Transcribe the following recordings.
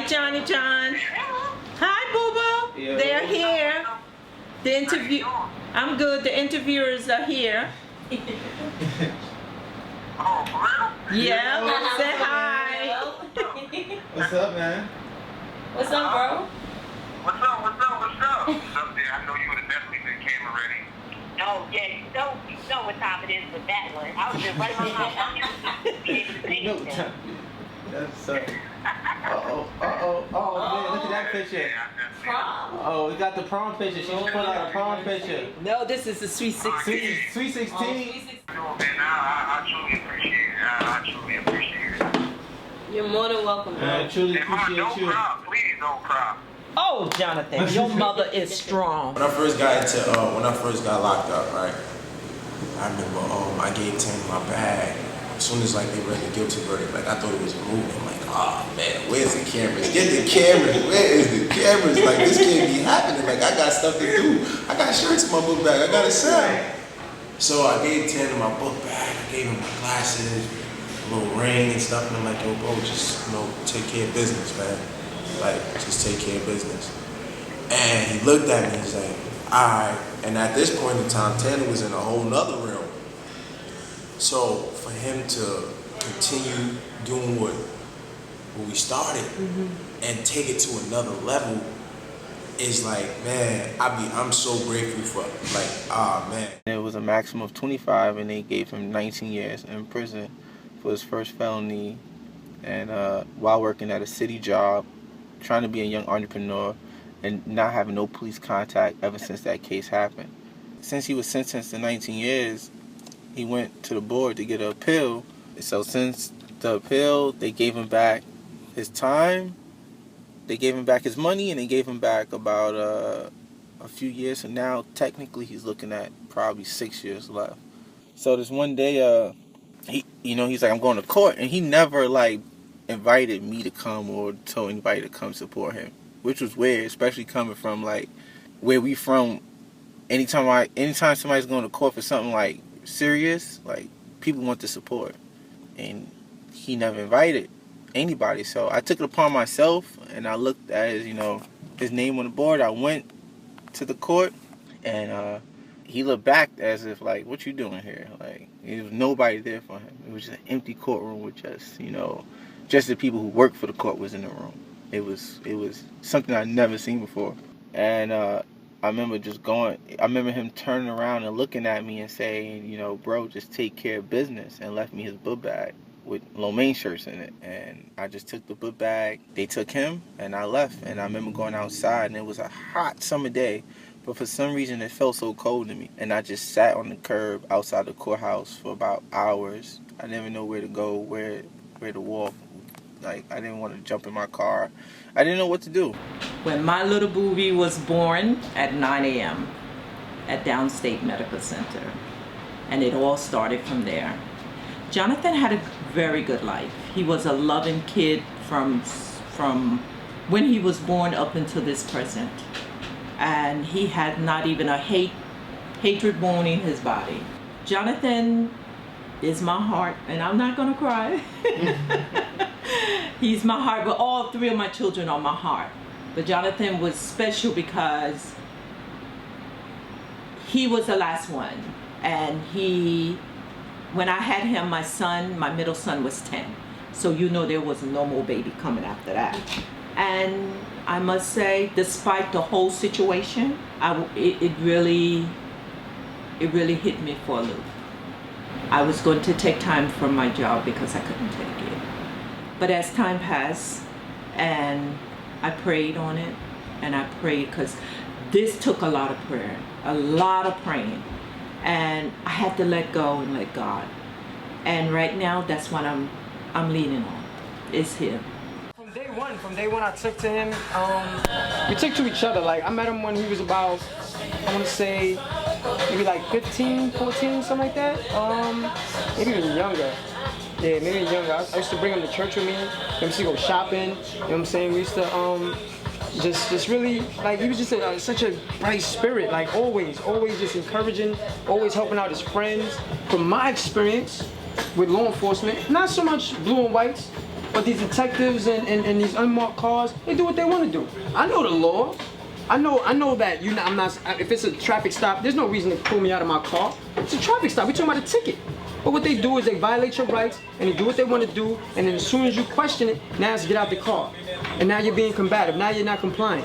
Hi, Johnny John. Hi, Boo Boo. Yeah. They're here. The interview. I'm good. The interviewers are here. Oh, for real? Yeah. Say hi. What's up, man? What's up, bro? What's up there? I know you would have definitely been camera ready. Oh, yeah, you know what time it is with that one. I was just right on my mouth. That's oh man, look at that picture. Prom. Oh, we got the prom picture. She just put out a prom picture. No, this is the Sweet 16. Sweet 16. Man, I truly appreciate it. I truly appreciate it. You're more than welcome, bro. I truly And Mom, appreciate don't you. cry. Please don't cry. Oh, Jonathan, your mother is strong. When I first got locked up, right? I remember I gave Tim my bag. As soon as like they read the guilty verdict, like I thought it was a movie. I'm like, oh man, where's the cameras? Get the cameras. Where is the cameras? Like this can't be happening. Like I got stuff to do. I got shirts in my book bag. I gotta sell. So I gave Tim my book bag. I gave him my glasses, a little ring and stuff. And I'm like, yo, bro, just take care of business, man. Like just take care of business. And he looked at me. He's like, all right. And at this point in time, Tanner was in a whole nother realm. So for him to continue doing what we started and take it to another level is like, man, I'm so grateful for man. It was a maximum of 25, and they gave him 19 years in prison for his first felony, and while working at a city job, trying to be a young entrepreneur, and not having no police contact ever since that case happened. Since he was sentenced to 19 years, he went to the board to get an appeal. So since the appeal, they gave him back his time, they gave him back his money, and they gave him back about a few years. So now technically he's looking at probably 6 years left. So this one day, he's like, I'm going to court, and he never like invited me to come or told anybody to come support him, which was weird, especially coming from like where we from. Anytime somebody's going to court for something like serious, like people want to support, and he never invited anybody. So I took it upon myself, and I looked at his name on the board. I went to the court, and he looked back as if like, what you doing here? Like there was nobody there for him. It was just an empty courtroom with just the people who worked for the court was in the room. It was something I'd never seen before. And I remember him turning around and looking at me and saying, bro, just take care of business, and left me his book bag with Lomein shirts in it. And I just took the book bag. They took him, and I left. And I remember going outside, and it was a hot summer day, but for some reason it felt so cold to me. And I just sat on the curb outside the courthouse for about hours. I didn't know where to go, where to walk. Like, I didn't want to jump in my car. I didn't know what to do. When my little booby was born at 9 a.m. at Downstate Medical Center, and it all started from there. Jonathan had a very good life. He was a loving kid from when he was born up until this present. And he had not even a hatred bone in his body. Jonathan is my heart, and I'm not gonna cry. He's my heart, but all three of my children are my heart. But Jonathan was special because he was the last one. And when I had him, my middle son was 10. So there was no more baby coming after that. And I must say, despite the whole situation, it really hit me for a loop. I was going to take time from my job because I couldn't take it. But as time passed, and I prayed on it, and I prayed because this took a lot of prayer, a lot of praying, and I had to let go and let God. And right now, that's what I'm leaning on. It's Him. From day one, I took to him. We took to each other. Like I met him when he was about, I want to say, maybe like 15, 14, something like that. Maybe even younger. Yeah, maybe younger. I used to bring him to church with me. We used to go shopping. You know what I'm saying? We used to just really, like, he was just such a bright spirit. Like always just encouraging, always helping out his friends. From my experience with law enforcement, not so much blue and whites, But these detectives and these unmarked cars, they do what they want to do. I know the law. I know that I'm not. If it's a traffic stop, there's no reason to pull me out of my car. It's a traffic stop. We're talking about a ticket. But what they do is they violate your rights and they do what they want to do. And then as soon as you question it, now it's get out the car. And now you're being combative. Now you're not complying.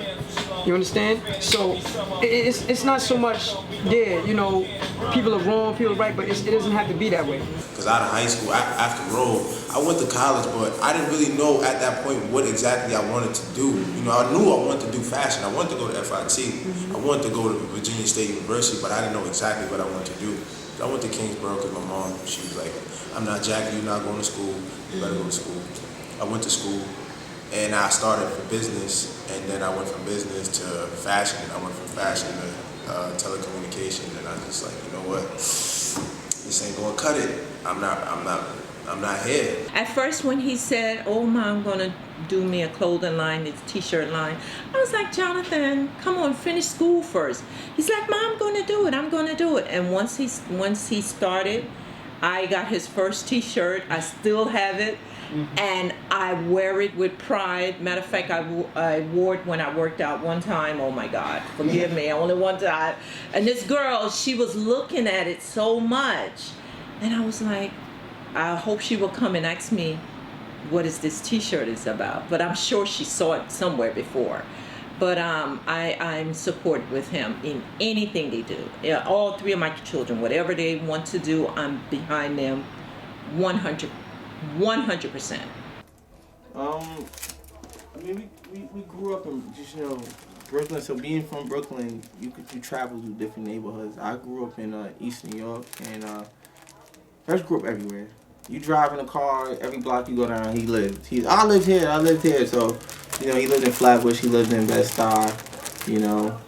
You understand? So it's not so much, yeah, you know, people are wrong, people are right, but it doesn't have to be that way. Because out of high school, after roll, I went to college, but I didn't really know at that point what exactly I wanted to do. You know, I knew I wanted to do fashion. I wanted to go to FIT. I wanted to go to Virginia State University, but I didn't know exactly what I wanted to do. I went to Kingsborough because my mom, she was like, I'm not Jackie, you're not going to school. You better go to school. I went to school. And I started for business, and then I went from business to fashion. I went from fashion to telecommunication, and I just like, you know what? This ain't gonna cut it. I'm not here. At first, when he said, "Oh, Mom, I'm gonna do me a clothing line, it's a T-shirt line," I was like, "Jonathan, come on, finish school first." He's like, "Mom, I'm gonna do it. I'm gonna do it." And once he started, I got his first T-shirt. I still have it. And I wear it with pride. Matter of fact, I wore it when I worked out one time. Oh my God, forgive me, only one time. And this girl, she was looking at it so much. And I was like, I hope she will come and ask me, what is this T-shirt is about? But I'm sure she saw it somewhere before. But I'm supportive with him in anything they do. Yeah, all three of my children, whatever they want to do, I'm behind them 100%. I mean, we grew up in just, you know, Brooklyn. So being from Brooklyn, you travel to different neighborhoods. I grew up in East New York, and I just grew up everywhere. You drive in a car, every block you go down, he lived. I lived here. So, you know, he lived in Flatbush, he lived in Bed-Stuy, you know.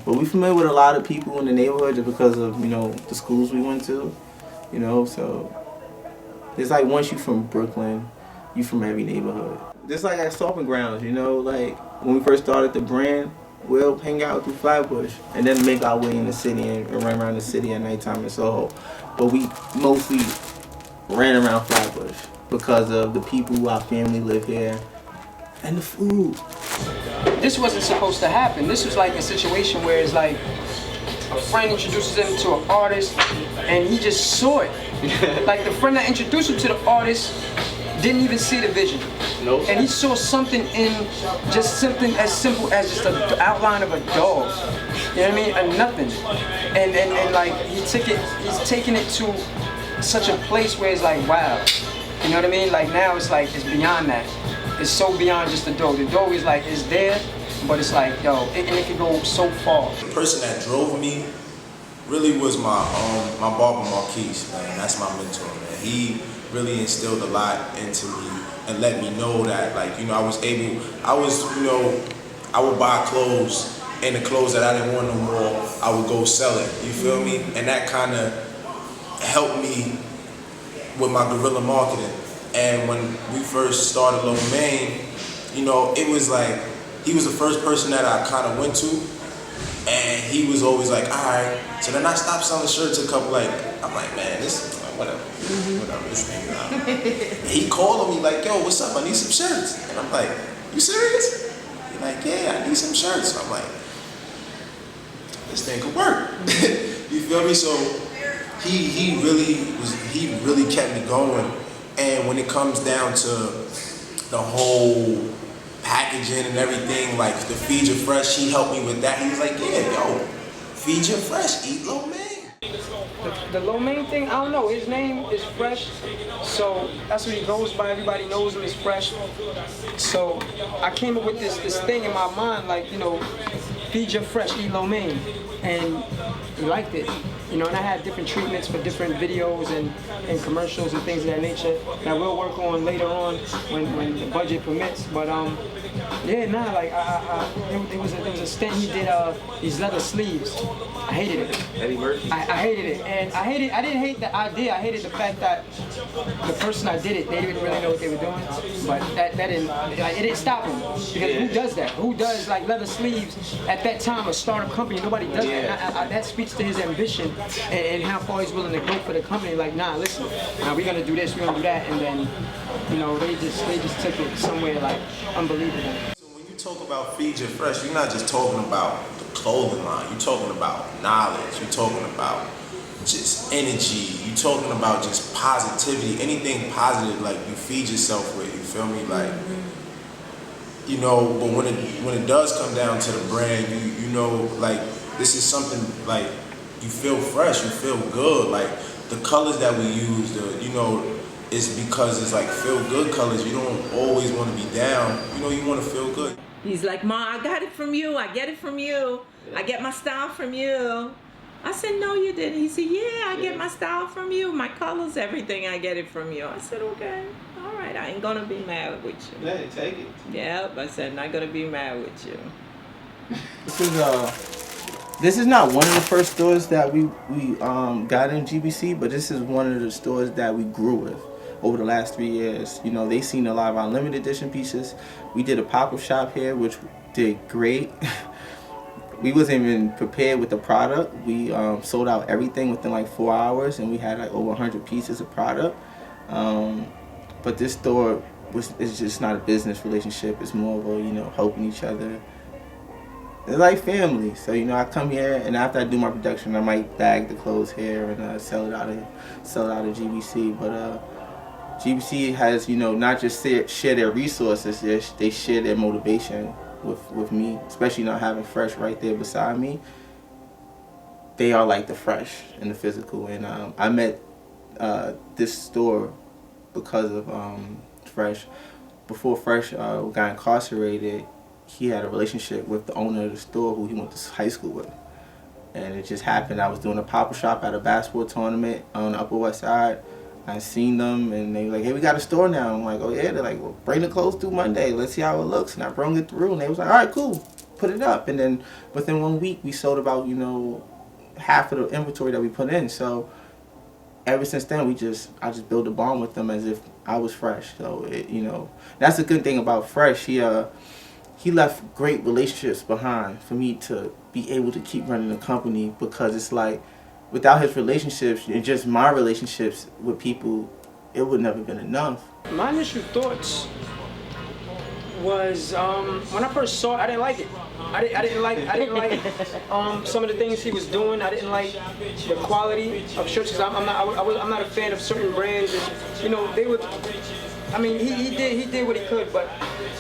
But we familiar with a lot of people in the neighborhood just because of, you know, the schools we went to, you know. So it's like once you from Brooklyn, you from every neighborhood. Just like at Stomping Grounds, you know, like when we first started the brand, we'll hang out through Flatbush and then make our way in the city and run around the city at nighttime in Soho. But we mostly ran around Flatbush because of the people who our family live here and the food. This wasn't supposed to happen. This was like a situation where it's like a friend introduces him to an artist and he just saw it. Like the friend that introduced him to the artist didn't even see the vision. Nope. And he saw something in just something as simple as just the outline of a dog. You know what I mean? And nothing. And like he's taking it to such a place where it's like, wow. You know what I mean? Like now it's like, it's beyond that. It's so beyond just the dog. The dog is like, it's there, but it's like, yo, it can go so far. The person that drove me really was my barber Marquise, man. That's my mentor, man. He really instilled a lot into me and let me know that, like, you know, I would buy clothes, and the clothes that I didn't want no more, I would go sell it. You feel me? And that kind of helped me with my guerrilla marketing. And when we first started Lomein, you know, it was like, he was the first person that I kind of went to, and he was always like, all right. So then I stopped selling shirts a couple, like, I'm like, man, this, whatever, this thing. And he called me like, yo, what's up? I need some shirts. And I'm like, you serious? He's like, yeah, I need some shirts. So I'm like, this thing could work. You feel me? So he really kept me going. And when it comes down to the whole packaging and everything, like the Feed Your Fresh, he helped me with that. He was like, yeah, yo, Feed Your Fresh, eat Lomein. The Lomein thing, I don't know, his name is Fresh, so that's what he goes by. Everybody knows him as Fresh. So I came up with this thing in my mind, like, you know, Feed Your Fresh, eat Lomein. And he liked it. You know, and I had different treatments for different videos and commercials and things of that nature that we'll work on later on when the budget permits. But Yeah, nah, like there was a stint he did these leather sleeves. I hated it. Eddie Murphy. I hated it, and I didn't hate the idea. I hated the fact that the person I did it, they didn't really know what they were doing. But that didn't, like, it didn't stop him, because who does that? Who does like leather sleeves at that time? A startup company, nobody does that. That speaks to his ambition and how far he's willing to go for the company. Like, nah, listen, we're gonna do this, we're gonna do that, and then, you know, they just took it somewhere like unbelievable. So when you talk about Feed Your Fresh, you're not just talking about the clothing line. You're talking about knowledge. You're talking about just energy. You're talking about just positivity. Anything positive, like, you feed yourself with. You feel me? Like, you know. But when it does come down to the brand, you know, like, this is something like, you feel fresh. You feel good. Like, the colors that we use, you know. It's because it's like feel good colors. You don't always want to be down. You know, you want to feel good. He's like, Ma, I got it from you. I get it from you. I get my style from you. I said, no, you didn't. He said, yeah, I get my style from you. My colors, everything, I get it from you. I said, okay, all right. I ain't going to be mad with you. Yeah, take it. Yep, I said, not going to be mad with you. This is not one of the first stores that we got in GBC, but this is one of the stores that we grew with over the last 3 years. You know, they seen a lot of our limited edition pieces. We did a pop-up shop here, which did great. We wasn't even prepared with the product. We sold out everything within like 4 hours, and we had like over 100 pieces of product. But this store is just not a business relationship. It's more of a, you know, helping each other. It's like family. So, you know, I come here, and after I do my production, I might bag the clothes here and sell it out of GBC. But GBC has, you know, not just share their resources, they share their motivation with me, especially not having Fresh right there beside me. They are like the Fresh in the physical, and I met this store because of Fresh. Before Fresh got incarcerated, he had a relationship with the owner of the store who he went to high school with. And it just happened. I was doing a pop-up shop at a basketball tournament on the Upper West Side. I seen them, and they were like, hey, we got a store now. I'm like, oh yeah? They're like, well, bring the clothes through Monday. Let's see how it looks. And I brought it through, and they was like, all right, cool. Put it up. And then within 1 week, we sold about, you know, half of the inventory that we put in. So ever since then, I just built a bond with them as if I was Fresh. So, you know, that's the good thing about Fresh. He left great relationships behind for me to be able to keep running the company, because it's like, without his relationships and just my relationships with people, it would never been enough. My initial thoughts was when I first saw it, I didn't like it. I didn't like some of the things he was doing. I didn't like the quality of shirts, because I'm not a fan of certain brands. And, you know, they would. I mean, he did what he could, but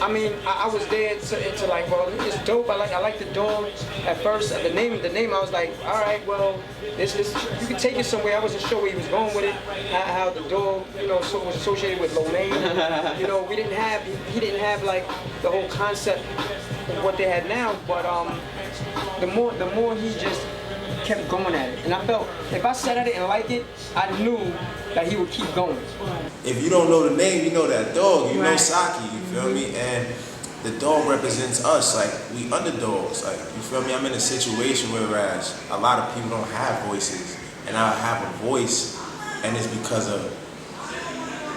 I mean, I was there to like, well, it's dope. I like the dog at first. The name, I was like, all right, well, this you can take it somewhere. I wasn't sure where he was going with it. How the dog, you know, was associated with Lomein. You know, he didn't have like the whole concept of what they had now. But the more he just kept going at it, and I felt if I said I didn't like it, I knew that he would keep going. If you don't know the name, you know that dog. You know Saki. You feel me? And the dog represents us. Like, we underdogs. Like, you feel me? I'm in a situation whereas a lot of people don't have voices, and I have a voice, and it's because of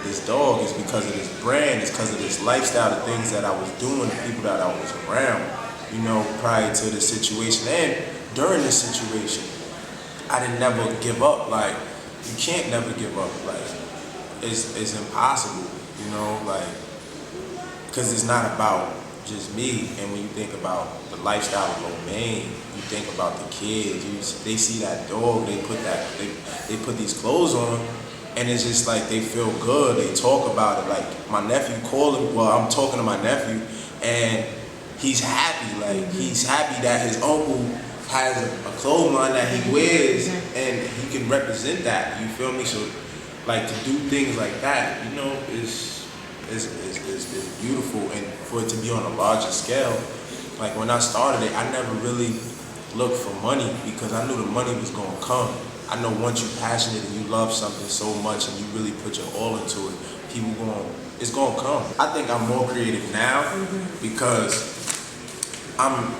this dog. It's because of this brand. It's because of this lifestyle, the things that I was doing, the people that I was around. You know, prior to the situation and during the situation, I didn't never give up. Like, you can't never give up. Like, it's impossible, you know, like, because it's not about just me. And when you think about the lifestyle of Lomein, you think about the kids. They see that dog, they put these clothes on, and it's just like they feel good. They talk about it. Like, my nephew called him. Well, I'm talking to my nephew, and he's happy. Like, he's happy that his uncle has a clothing line that he wears, and he can represent that. You feel me? So, like, to do things like that, you know, is beautiful. And for it to be on a larger scale, like, when I started it, I never really looked for money, because I knew the money was gonna come. I know once you're passionate and you love something so much and you really put your all into it, it's gonna come. I think I'm more creative now because I'm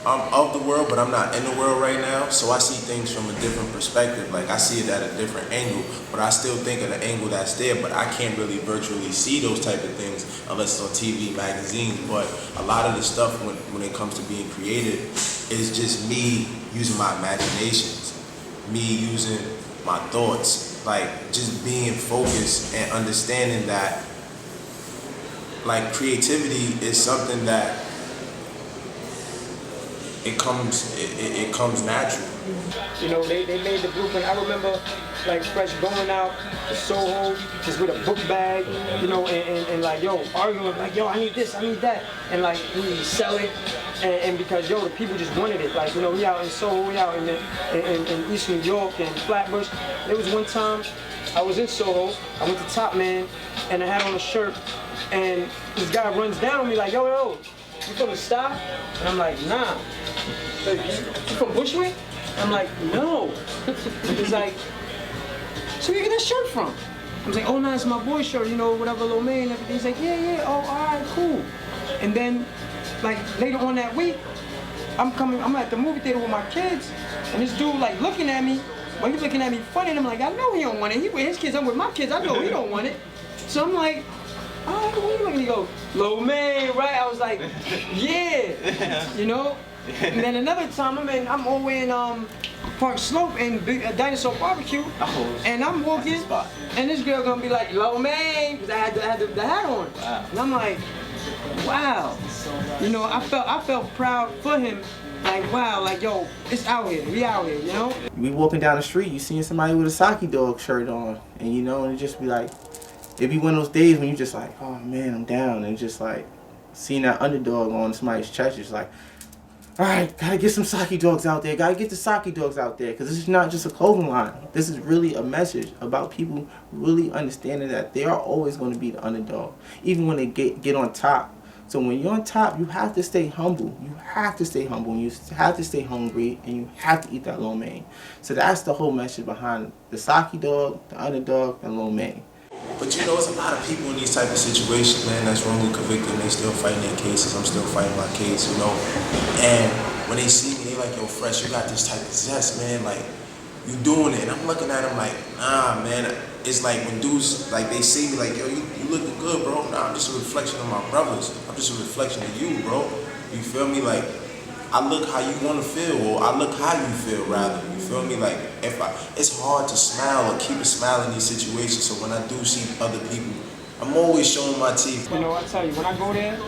of the world, but I'm not in the world right now. So I see things from a different perspective. Like I see it at a different angle, but I still think of the angle that's there. But I can't really virtually see those type of things unless it's on TV, magazines. But a lot of the stuff when it comes to being creative is just me using my imaginations, me using my thoughts, like just being focused and understanding that like creativity is something that it comes natural. You know, they made the blueprint. I remember like Fresh going out to Soho just with a book bag, you know, and like, yo, arguing like, yo, I need this, I need that. And like, he sell it. And because, yo, the people just wanted it. Like, you know, we out in Soho, we out in East New York and Flatbush. There was one time I was in Soho, I went to Top Man, and I had on a shirt, and this guy runs down on me like, yo, you from the Stop? And I'm like, nah. You from Bushwick? I'm like, no. He's like, so where you get that shirt from? I was like, oh no, it's my boy's shirt, you know, whatever, Lomein and everything. He's like, yeah, oh, all right, cool. And then, like, later on that week, I'm at the movie theater with my kids, and this dude, like, looking at me, but he's looking at me funny, and I'm like, I know he don't want it. He with his kids, I'm with my kids, I know he don't want it. So I'm like, all right, what are you looking? He goes, Lomein, right? I was like, yeah, you know? And then another time, I'm over in Park Slope in Dinosaur Barbecue, and I'm walking, and this girl gonna be like, Lomein, because I had the hat on. Wow. And I'm like, wow. You know, I felt proud for him. Like, wow, like, yo, it's out here, we out here, you know? We walking down the street, you seeing somebody with a Saki Dog shirt on, and you know, and it just be like, it'd be one of those days when you just like, oh man, I'm down, and just like, seeing that underdog on somebody's chest, it's like, all right, gotta get some Saki Dogs out there, gotta get the Saki Dogs out there, because this is not just a clothing line. This is really a message about people really understanding that they are always going to be the underdog, even when they get on top. So when you're on top, you have to stay humble. You have to stay humble, and you have to stay hungry, and you have to eat that Lomein. So that's the whole message behind the Saki Dog, the underdog, and Lomein. But you know, it's a lot of people in these type of situations, man, that's wrongly convicted, and they still fighting their cases. I'm still fighting my case, you know. And when they see me, they like, yo, Fresh, you got this type of zest, man. Like, you doing it. And I'm looking at them like, nah, man. It's like when dudes, like, they see me like, yo, you looking good, bro. Nah, I'm just a reflection of my brothers. I'm just a reflection of you, bro. You feel me? Like, I look how you want to feel, or I look how you feel, rather. You feel me? Like, it's hard to smile or keep a smile in these situations. So when I do see other people, I'm always showing my teeth. You know, I tell you, when I go there,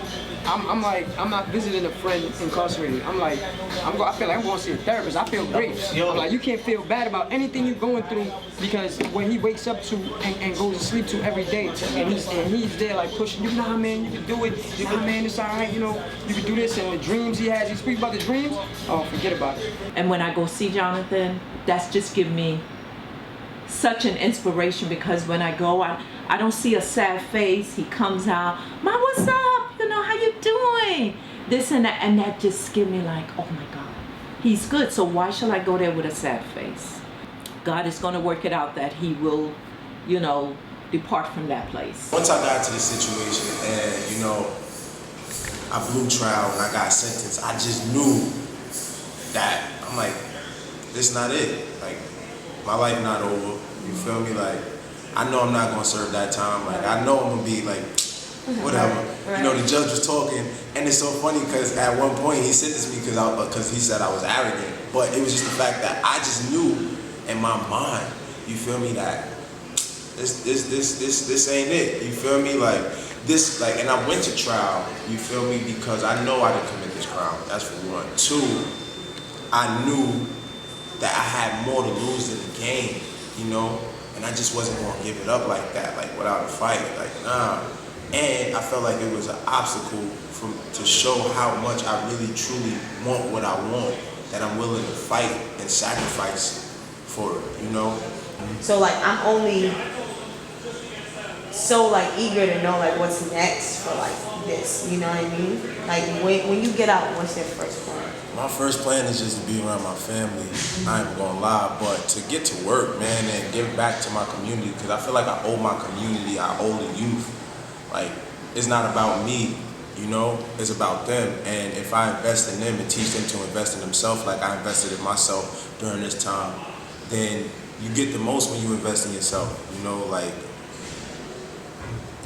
I'm like, I'm not visiting a friend incarcerated. I'm like, I feel like I'm going to see a therapist. I feel great. I'm like, you can't feel bad about anything you're going through, because when he wakes up to and goes to sleep to every day, and he's there like pushing you, nah man, you can do it. Nah man, it's all right, you know, you can do this. And the dreams he has, he speaks about the dreams, oh, forget about it. And when I go see Jonathan, that's just give me such an inspiration, because when I go, I don't see a sad face. He comes out, Ma, what's up? You know, how you doing? This and that, and that just give me like, oh my God, he's good. So why should I go there with a sad face? God is going to work it out that he will, you know, depart from that place. Once I got to the situation and, you know, I blew trial and I got sentenced, I just knew that, I'm like, this is not it. Like, my life not over. You feel me? Like, I know I'm not gonna serve that time. Like, I know I'm gonna be like, whatever. Right. You know, the judge was talking, and it's so funny because at one point he sentenced me because he said I was arrogant. But it was just the fact that I just knew in my mind, you feel me, that this ain't it. You feel me? Like this, like, and I went to trial. You feel me? Because I know I didn't commit this crime. That's for one. Two, I knew that I had more to lose than the game. You know. And I just wasn't gonna give it up like that, like without a fight, like nah. And I felt like it was an obstacle to show how much I really truly want what I want, that I'm willing to fight and sacrifice for it, you know? So like I'm only so like eager to know like what's next for like this, you know what I mean? Like when you get out, what's your first plan? My first plan is just to be around my family. I ain't gonna lie, but to get to work, man, and give back to my community, because I feel like I owe my community, I owe the youth. Like, it's not about me, you know, it's about them. And if I invest in them and teach them to invest in themselves like I invested in myself during this time, then you get the most when you invest in yourself, you know, like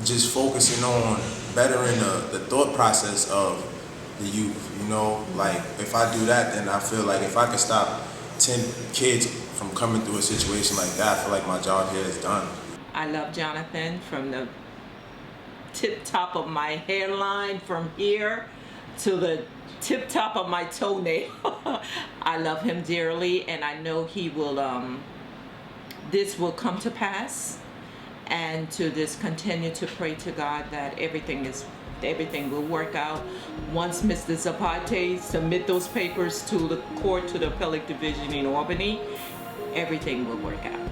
just focusing on bettering the thought process of the youth, you know, like if I do that, then I feel like if I can stop 10 kids from coming through a situation like that, I feel like my job here is done. I love Jonathan from the tip top of my hairline from here to the tip top of my toenail. I love him dearly, and I know he will, this will come to pass, and to just continue to pray to God that everything will work out. Once Mr. Zapate submit those papers to the court, to the appellate division in Albany, everything will work out.